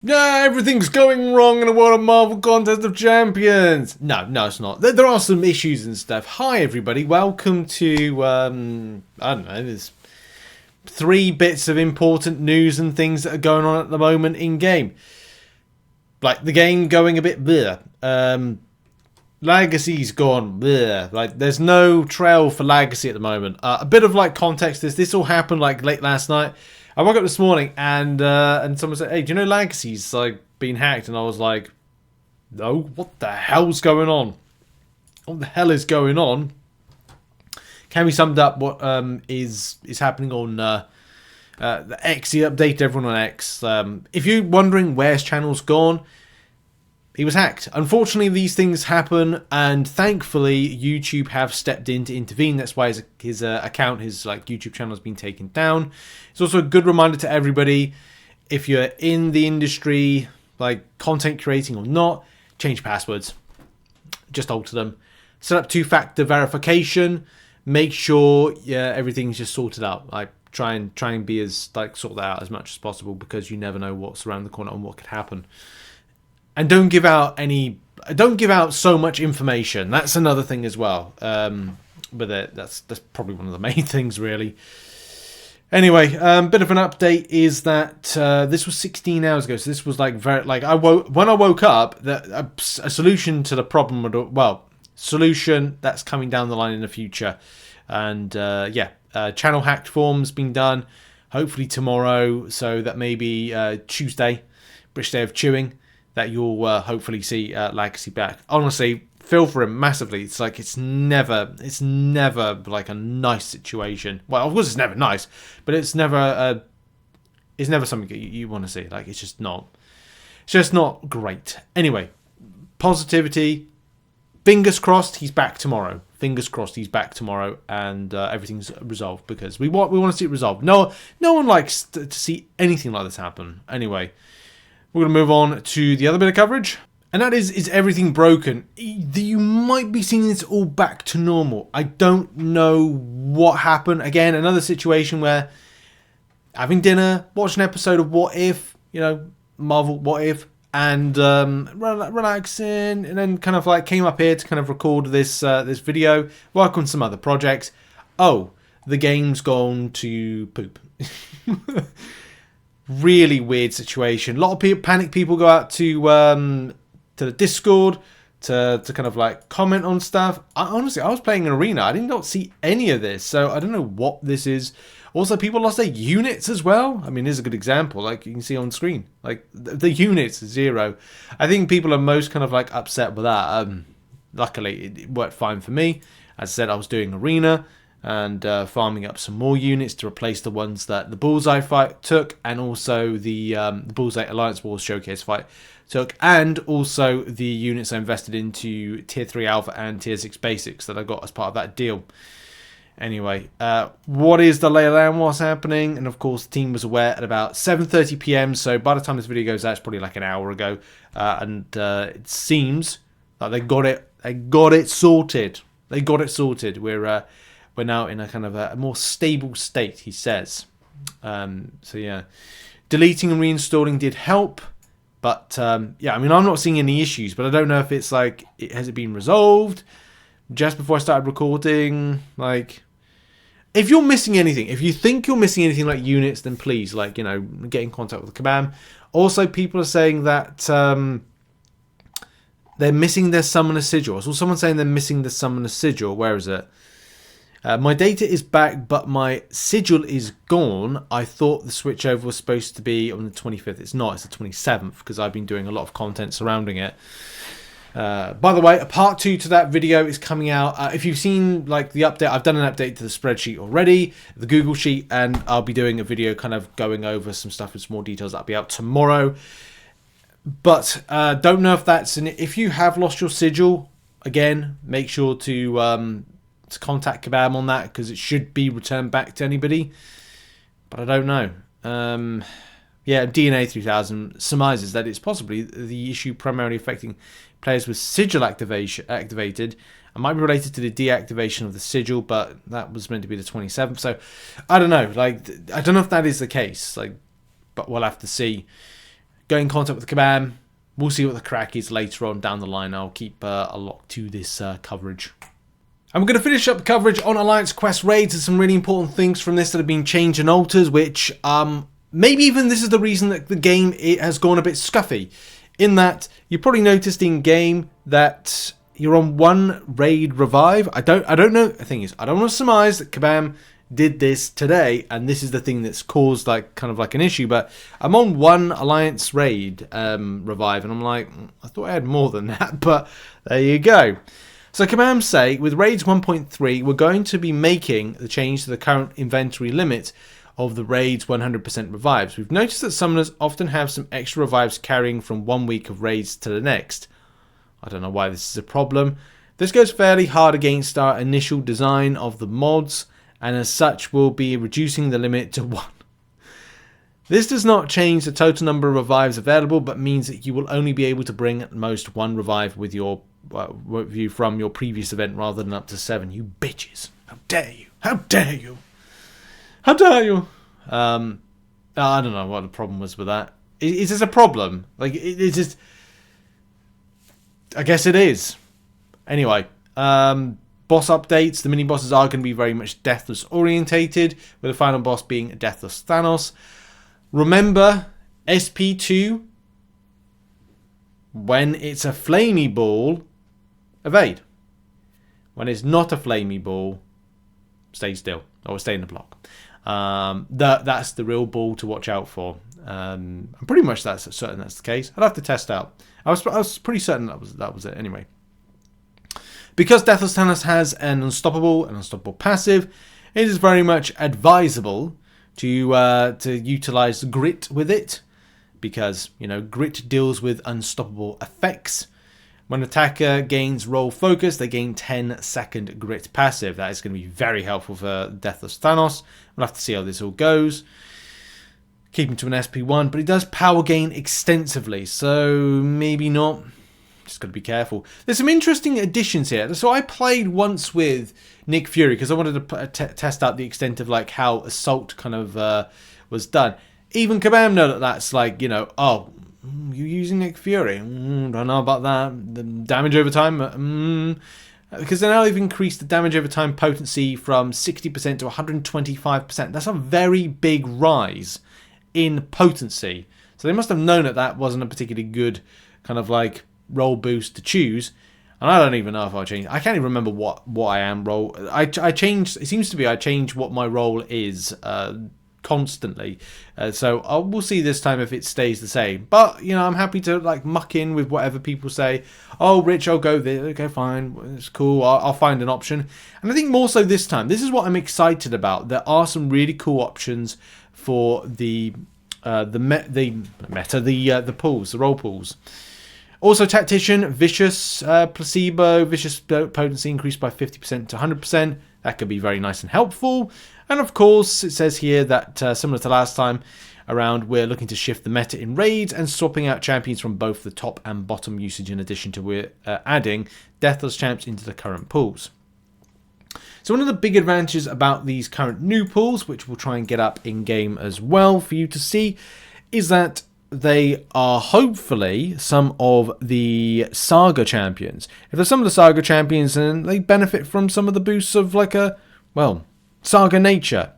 Yeah, everything's going wrong in the world of Marvel Contest of Champions. No, it's not. There are some issues and stuff. Hi, everybody. Welcome to, I don't know, there's 3 bits of important news and things that are going on at the moment in game. Like, the game going a bit bleh. Lagacy's gone bleh. Like, there's no trail for Lagacy at the moment. A bit of, like, context is this all happened, like, late last night. I woke up this morning and someone said, "Hey, do you know Lagacy's like been hacked?" And I was like, "No, what the hell's going on? What the hell is going on?" Can we sum up what is happening on the X? He updated everyone on X. If you're wondering where his channel's gone, he was hacked. Unfortunately, these things happen, and thankfully, YouTube have stepped in to intervene. That's why his account, his like YouTube channel, has been taken down. It's also a good reminder to everybody: if you're in the industry, like content creating or not, change passwords. Just alter them. Set up 2-factor verification. Make sure everything's just sorted out. Like try and be as like sort that out as much as possible, because you never know what's around the corner and what could happen. And don't give out so much information. That's another thing as well. But that's probably one of the main things, really. Anyway, bit of an update is that this was 16 hours ago. So this was like when I woke up, that a solution to the problem solution that's coming down the line in the future. And channel hacked forms being done. Hopefully tomorrow, so that maybe Tuesday, British Day of Chewing, that you'll hopefully see Lagacy back. Honestly, feel for him massively. It's like it's never like a nice situation. Well, of course it's never nice, but it's never something you want to see. Like it's just not great. Anyway, positivity. Fingers crossed he's back tomorrow. And everything's resolved, because we want to see it resolved. No one likes to see anything like this happen. Anyway. We're going to move on to the other bit of coverage. And that is everything broken? You might be seeing this all back to normal. I don't know what happened. Again, another situation where having dinner, watch an episode of What If, Marvel What If, and relaxing, and then kind of like came up here to kind of record this video, work on some other projects. Oh, the game's gone to poop. Really weird situation. A lot of panic people go out to the Discord to kind of like comment on stuff. Honestly, I was playing an arena. I did not see any of this, so I don't know what this is. Also, people lost their units as well. I mean, here's a good example. Like you can see on screen, like the units 0. I think people are most kind of like upset with that. Luckily, it worked fine for me. As I said, I was doing arena and farming up some more units to replace the ones that the Bullseye fight took, and also the Bullseye Alliance Wars Showcase fight took, and also the units I invested into Tier 3 Alpha and Tier 6 Basics that I got as part of that deal. Anyway, what is the lay of land, what's happening? And of course, the team was aware at about 7:30 PM, so by the time this video goes out, it's probably like an hour ago, and it seems like they got it sorted. They got it sorted. We're now in a kind of a more stable state, he says. So yeah, deleting and reinstalling did help, but I mean, I'm not seeing any issues, but I don't know if it's like, has it been resolved? Just before I started recording, like, if you're missing anything, if you think you're missing anything like units, then please, like, get in contact with the Kabam. Also, people are saying that they're missing their Summoner Sigil. I saw someone saying they're missing the Summoner Sigil. Where is it? My data is back, but my sigil is gone. I thought the switchover was supposed to be on the 25th. It's not. It's the 27th, because I've been doing a lot of content surrounding it. By the way, a part 2 to that video is coming out. If you've seen like the update, I've done an update to the spreadsheet already, the Google Sheet, and I'll be doing a video kind of going over some stuff with some more details. That'll be out tomorrow. But don't know if that's if you have lost your sigil, again, make sure to contact Kabam on that, because it should be returned back to anybody, but I don't know. DNA 3000 surmises that it's possibly the issue primarily affecting players with sigil activated and might be related to the deactivation of the sigil, but that was meant to be the 27th, so I don't know. Like, I don't know if that is the case, like, but we'll have to see. go in contact with Kabam. We'll see what the crack is later on down the line. I'll keep a lock to this coverage. And we're going to finish up the coverage on Alliance Quest raids. There's some really important things from this that have been changed and altered, which maybe even this is the reason that the game has gone a bit scuffy. In that, you probably noticed in game that you're on one raid revive. I don't know. The thing is, I don't want to surmise that Kabam did this today, and this is the thing that's caused kind of like an issue. But I'm on one Alliance raid revive, and I'm like, I thought I had more than that, but there you go. So Kabam say, with raids 1.3, we're going to be making the change to the current inventory limit of the raids 100% revives. We've noticed that summoners often have some extra revives carrying from 1 week of raids to the next. I don't know why this is a problem. This goes fairly hard against our initial design of the mods, and as such we'll be reducing the limit to 1. This does not change the total number of revives available, but means that you will only be able to bring at most 1 revive with your view from your previous event rather than up to 7. You bitches. How dare you? How dare you? How dare you? I don't know what the problem was with that. Is this a problem? Like, it's just... I guess it is. Anyway, boss updates. The mini bosses are going to be very much Deathless orientated, with the final boss being Deathless Thanos. Remember, SP2, when it's a flamey ball, evade. When it's not a flamey ball, stay still or stay in the block. That's the real ball to watch out for. I'm pretty much certain that's the case. I'd have to test out. I was pretty certain that was it anyway. Because Deathless Thanos has an unstoppable passive, it is very much advisable to utilize Grit with it, because Grit deals with unstoppable effects. When an attacker gains roll focus, they gain 10-second Grit passive. That is going to be very helpful for Deathless Thanos. We'll have to see how this all goes. Keep him to an SP1, but he does power gain extensively, so maybe not. Just got to be careful. There's some interesting additions here. So I played once with Nick Fury because I wanted to test out the extent of how Assault kind of was done. Even Kabam know that that's oh, you're using Nick Fury. Don't know about that. The damage over time. Because now they've increased the damage over time potency from 60% to 125%. That's a very big rise in potency. So they must have known that wasn't a particularly good kind of roll boost to choose. And I don't even know if I changed. I can't even remember what I am roll. I changed. It seems to be I change what my role is constantly. So we'll see this time if it stays the same. But I'm happy to muck in with whatever people say. Oh, Rich, I'll go there. Okay, fine, it's cool. I'll find an option. And I think more so this time. This is what I'm excited about. There are some really cool options for the pools, the roll pools. Also, Tactician, Vicious, Placebo, Vicious potency increased by 50% to 100%. That could be very nice and helpful. And of course, it says here that, similar to last time around, we're looking to shift the meta in raids and swapping out champions from both the top and bottom usage, in addition to adding Deathless champs into the current pools. So one of the big advantages about these current new pools, which we'll try and get up in-game as well for you to see, is that they are hopefully some of the Saga champions. If they're some of the Saga champions, then they benefit from some of the boosts of Saga nature.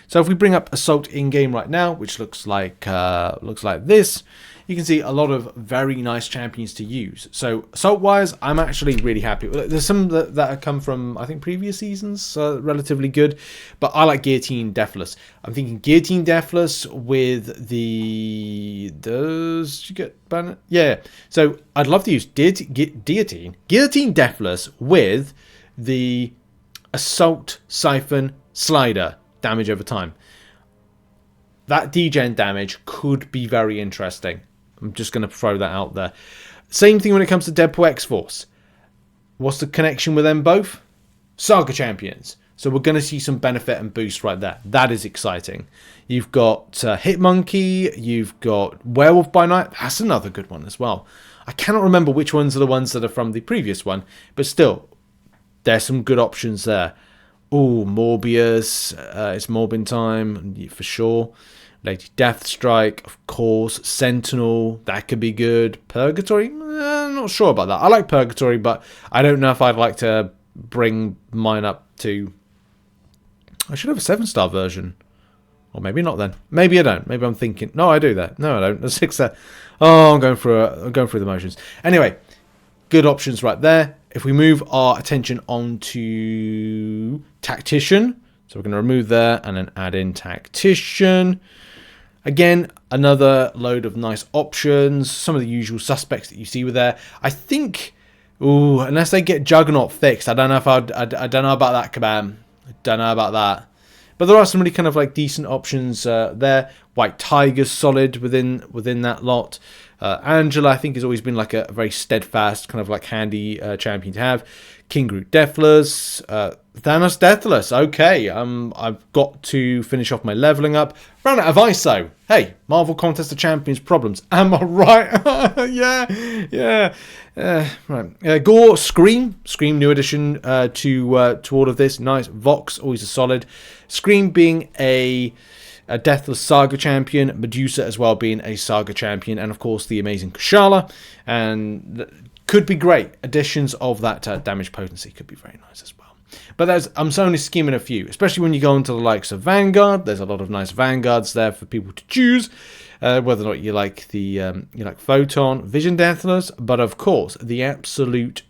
So if we bring up Assault in-game right now, which looks like this, you can see a lot of very nice champions to use. So Assault-wise, I'm actually really happy. There's some that have come from, I think, previous seasons, relatively good. But I like Guillotine Deathless. I'm thinking Guillotine Deathless with the... Does you get banner? Yeah. So I'd love to use Guillotine Deathless with the Assault Siphon Slider, damage over time. That degen damage could be very interesting. I'm just going to throw that out there. Same thing when it comes to Deadpool X-Force. What's the connection with them both? Saga champions. So we're going to see some benefit and boost right there. That is exciting. You've got Hitmonkey. You've got Werewolf by Night. That's another good one as well. I cannot remember which ones are the ones that are from the previous one. But still, there's some good options there. Ooh, Morbius. It's Morbin time for sure. Lady Deathstrike, of course. Sentinel, that could be good. Purgatory, not sure about that. I like Purgatory, but I don't know if I'd like to bring mine up to... I should have a 7-star version. Or maybe not then. Maybe I don't. Maybe I'm thinking... No, I do that. No, I don't. A 6-star... Oh, I'm going through the motions. Anyway, good options right there. If we move our attention on to Tactician... So we're going to remove there and then add in Tactician. Again, another load of nice options. Some of the usual suspects that you see with there. I think, ooh, unless they get Juggernaut fixed, I don't know if I don't know about that, Kabam. I don't know about that. But there are some really kind of like decent options there. White Tiger's solid within that lot. Angela, I think, has always been like a very steadfast, kind of like handy champion to have. King Groot Deathless, Thanos Deathless. Okay, I've got to finish off my leveling up. Ran out of ISO. Hey, Marvel Contest of Champions problems. Am I right? yeah. Right. Gore Scream new addition to all of this. Nice. Vox, always a solid. Scream being a Deathless Saga champion, Medusa as well being a Saga champion, and of course the amazing Kushala, and could be great additions of that damage potency. Could be very nice as well. But I'm only skimming a few, especially when you go into the likes of Vanguard. There's a lot of nice Vanguards there for people to choose, whether or not you like the Photon, Vision Deathless, but of course the absolute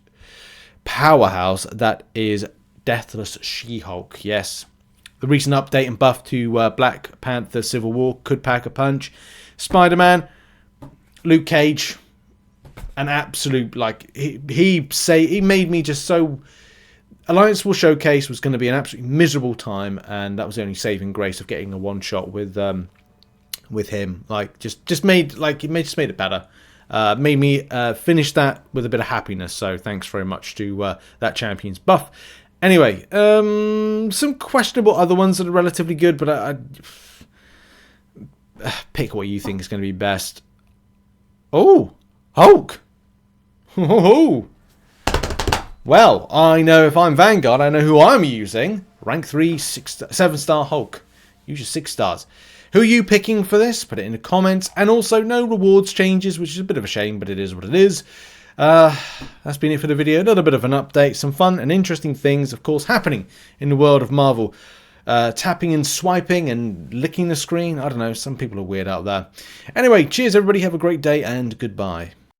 powerhouse that is Deathless She-Hulk. Yes. The recent update and buff to Black Panther Civil War could pack a punch. Spider-Man, Luke Cage, an absolute, like, he made me just so... Alliance War Showcase was going to be an absolutely miserable time, and that was the only saving grace of getting a one-shot with him. Like, just made it better. Made me finish that with a bit of happiness, so thanks very much to that champion's buff. Anyway, some questionable other ones that are relatively good, but I pick what you think is going to be best. Oh, Hulk! Oh, well, I know if I'm Vanguard, I know who I'm using. Rank 3, 7-star Hulk. Use your 6 stars. Who are you picking for this? Put it in the comments. And also, no rewards changes, which is a bit of a shame, but it is what it is. That's been it for the video. A little bit of an update. Some fun and interesting things, of course, happening in the world of Marvel. Tapping and swiping and licking the screen. I don't know. Some people are weird out there. Anyway, cheers, everybody. Have a great day and goodbye.